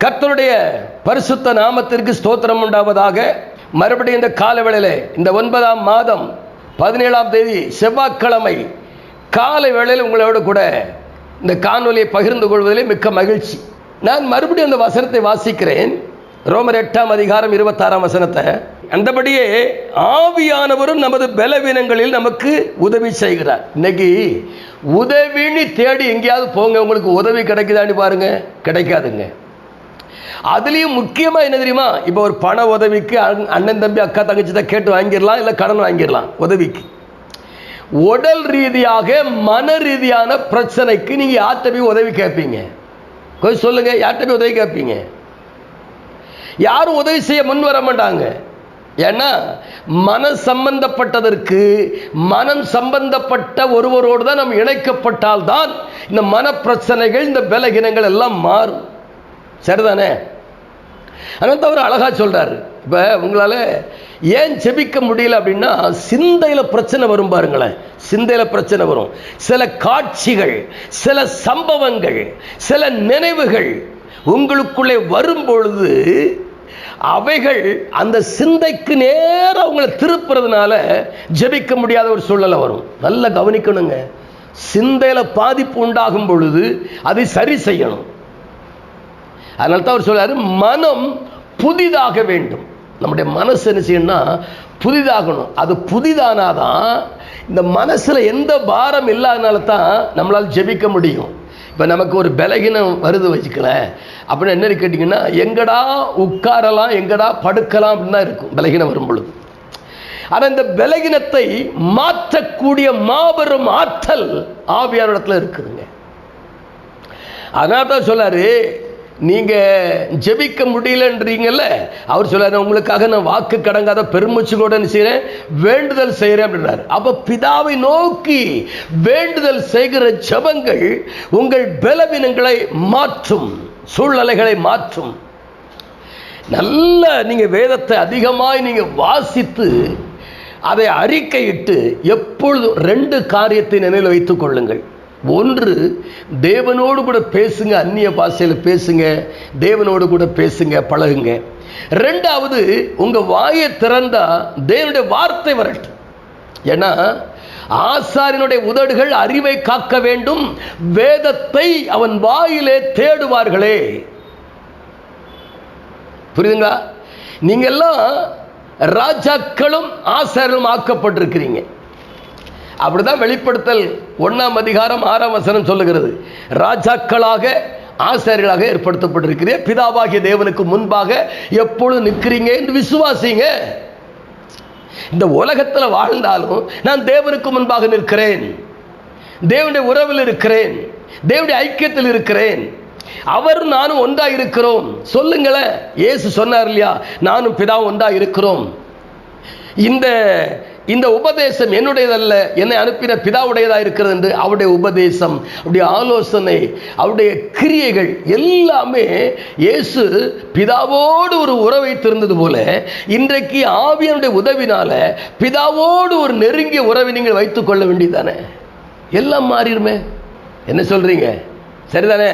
கர்த்தருடைய பரிசுத்த நாமத்திற்கு ஸ்தோத்திரம் உண்டாவதாக. மறுபடியும் இந்த காலவேளையிலே, இந்த 9ஆம் மாதம் 17ஆம் தேதி செவ்வாய்க்கிழமை காலை வேளையில் உங்களோடு கூட இந்த காணொலியை பகிர்ந்து கொள்வதிலே மிக்க மகிழ்ச்சி. நான் மறுபடியும் அந்த வசனத்தை வாசிக்கிறேன். ரோமர் 8ஆம் அதிகாரம் 26ஆம் வசனத்தை. அந்தபடியே ஆவியானவரும் நமது பலவீனங்களில் நமக்கு உதவி செய்கிறார். இன்னைக்கு உதவின்னு தேடி எங்கேயாவது போங்க, உங்களுக்கு உதவி கிடைக்குதான்னு பாருங்க, கிடைக்காதுங்க. அதுலேயும் முக்கியமாக என்ன தெரியுமா, இப்போ ஒரு பண உதவிக்கு அண்ணன் தம்பி அக்கா தங்கச்சி தான் கேட்டு வாங்கிடலாம், இல்லை கடன் வாங்கிடலாம். உதவிக்கு உடல் ரீதியாக மன ரீதியான பிரச்சனைக்கு நீங்கள் யார்கிட்ட போய் உதவி கேட்பீங்க? கொஞ்சம் சொல்லுங்க, யார்கிட்ட போய் உதவி கேட்பீங்க? யாரும் உதவி செய்ய முன் வர மாட்டாங்க. ஏன்னா மனம் சம்பந்தப்பட்டதற்கு மனம் சம்பந்தப்பட்ட ஒருவரோடு தான் நம்ம இணைக்கப்பட்டால் தான் இந்த மன பிரச்சனைகள், இந்த பலகீனங்கள் எல்லாம் மாறும். சரிதானே? அதனால தான் அவர் அழகா சொல்றாரு. இப்போ உங்களால் ஏன் ஜெபிக்க முடியல அப்படின்னா, சிந்தையில் பிரச்சனை வரும் பாருங்களேன். சிந்தையில் பிரச்சனை வரும். சில காட்சிகள், சில சம்பவங்கள், சில நினைவுகள் உங்களுக்குள்ளே வரும்பொழுது அவைகள் அந்த சிந்தைக்கு நேரம் அவங்களை திருப்புறதுனால ஜெபிக்க முடியாத ஒரு சூழ்நிலை வரும். நல்லா கவனிக்கணுங்க. சிந்தையில் பாதிப்பு உண்டாகும் பொழுது அதை சரி செய்யணும். அதனால தான் அவர் சொல்றாரு, மனம் புதிதாக வேண்டும். நம்முடைய மனசு என்ன செய்யணும்னா புதிதாகணும். அது புதிதானாதான் இந்த மனசுல எந்த பாரம் இல்லாதனால தான் நம்மளால் ஜெபிக்க முடியும். இப்போ நமக்கு ஒரு பலகீனம் வருது வச்சுக்கல, அப்படின்னு என்ன கேட்டிங்கன்னா, எங்கடா உட்காரலாம், எங்கடா படுக்கலாம் அப்படின்னு தான் இருக்கும் பலகீனம் வரும் பொழுது. ஆனால் இந்த பலகீனத்தை மாற்றக்கூடிய மாபெரும் ஆற்றல் ஆவியானவரிடத்தில் இருக்குதுங்க. அதனால தான் சொல்லாரு, நீங்க ஜெபிக்க முடியலன்றீங்கல்ல, அவர் சொல்றாரு, உங்களுக்காக நான் வாக்கு கடங்காத பெருமூச்சு கூட செய்கிறேன், வேண்டுதல் செய்கிறேன் அப்படின்றார். அப்ப பிதாவை நோக்கி வேண்டுதல் செய்கிற ஜெபங்கள் உங்கள் பலவீனங்களை மாற்றும், சூழ்நிலைகளை மாற்றும். நல்ல நீங்க வேதத்தை அதிகமாய் நீங்க வாசித்து அதை அறிக்கையிட்டு எப்பொழுதும் 2 காரியத்தை நினைவில் வைத்துக் கொள்ளுங்கள். ஒன்று, தேவனோடு கூட பேசுங்க, அந்நிய பாஷையில் பேசுங்க, தேவனோடு கூட பேசுங்க, பழகுங்க. 2வது, உங்க வாயை திறந்தா தேவனுடைய வார்த்தை வரட்டும். ஏன்னா ஆசாரியனுடைய உதடுகள் அறிவை காக்க வேண்டும், வேதத்தை அவன் வாயிலே தேடுவார்களே. புரியுதுங்களா? நீங்க எல்லாம் ராஜாக்களும் ஆசாரியரும் ஆக்கப்பட்டிருக்கிறீங்க. அப்படிதான் வெளிப்படுத்தல் 1ஆம் அதிகாரம் 6ஆம் வசனம் சொல்லுகிறது. ராஜாக்களாக ஆசாரியர்களாக ஏற்படுத்தப்பட்டிருக்கிறீங்க, பிதாவாகிய தேவனுக்கு முன்பாக எப்பொழுது நிற்கிறீங்க என்று விசுவாசிங்க. இந்த உலகத்தில் வாழ்ந்தாலும் நான் தேவனுக்கு முன்பாக நிற்கிறேன், தேவனுடைய உறவில் இருக்கிறேன், தேவனுடைய ஐக்கியத்தில் இருக்கிறேன், அவர் நானும் ஒன்றா இருக்கிறோம். சொல்லுங்களேன், இயேசு சொன்னார் இல்லையா, நானும் பிதாவும் ஒன்றா இருக்கிறோம். இந்த உபதேசம் என்னுடையதல்ல, என்னை அனுப்பின பிதாவுடையதா இருக்கிறது என்று அவருடைய உபதேசம், அவருடைய ஆலோசனை, அவருடைய கிரியைகள் எல்லாமே இயேசு பிதாவோடு ஒரு உறவை திறந்தது போல, இன்றைக்கு ஆவியானுடைய உதவினால பிதாவோடு ஒரு நெருங்கிய உறவை நீங்கள் வைத்துக் கொள்ள வேண்டியதானே. எல்லாம் மாறிடுமே. என்ன சொல்றீங்க? சரிதானே?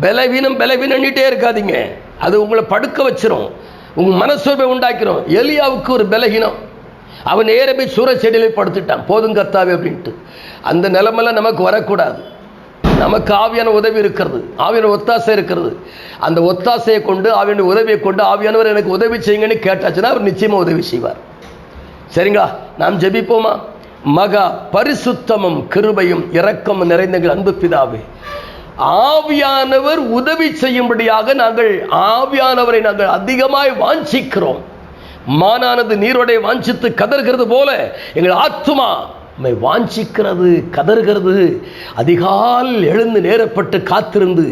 பலவீனம்ட்டே இருக்காதீங்க. அது உங்களை படுக்க வச்சிரும், உங்க மனசோர்வை உண்டாக்கிறோம். எலியாவுக்கு ஒரு பலகீனம், அவன் நேர போய் சூற செடியில் படுத்துட்டான், போதும் கர்த்தாவே அப்படின்ட்டு. அந்த நிலைமைலாம் நமக்கு வரக்கூடாது. நமக்கு ஆவியான உதவி இருக்கிறது, ஆவியான ஒத்தாசை இருக்கிறது. அந்த ஒத்தாசையை கொண்டு, ஆவியான உதவியை கொண்டு, ஆவியானவர் எனக்கு உதவி செய்யுங்கன்னு கேட்டாச்சுன்னா அவர் நிச்சயமா உதவி செய்வார். சரிங்களா? நாம் ஜெபிப்போமா? மகா பரிசுத்தமும் கிருபையும் இரக்கமும் நிறைந்த அன்பு பிதாவே, ஆவியானவர் உதவி செய்யும்படியாக ஆவியானவரை நாங்கள் அதிகமாய் வாஞ்சிக்கிறோம். மானானது நீரோடை வாஞ்சித்து கதறுகிறது போல எங்கள் ஆத்துமா வாஞ்சிக்கிறது, கதறுகிறது. அதிகால் எழுந்து நேரப்பட்டு காத்திருந்து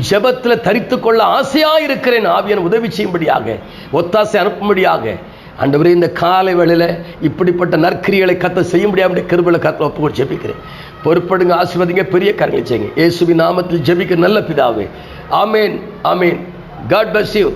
ஜெபத்தில் தரித்து கொள்ள ஆசையாயிருக்கிறேன். ஆவியான உதவி செய்யும்படியாக, ஒத்தாசை அனுப்பும்படியாக ஆண்டவரே, இந்த காலை வேளையில் இப்படிப்பட்ட நற்கிரிகளை கத்த செய்யும்படியாக கிருபையில கத்த ஒப்புக்கொண்டு ஜெபிக்கிறேன். பொறுப்படுங்க, ஆசீர்வதிங்க, பெரிய காரியங்களை செய்யுங்க. இயேசுவின் நாமத்தில் ஜெபிக்கிற நல்ல பிதாவே, ஆமேன், ஆமேன். God bless you.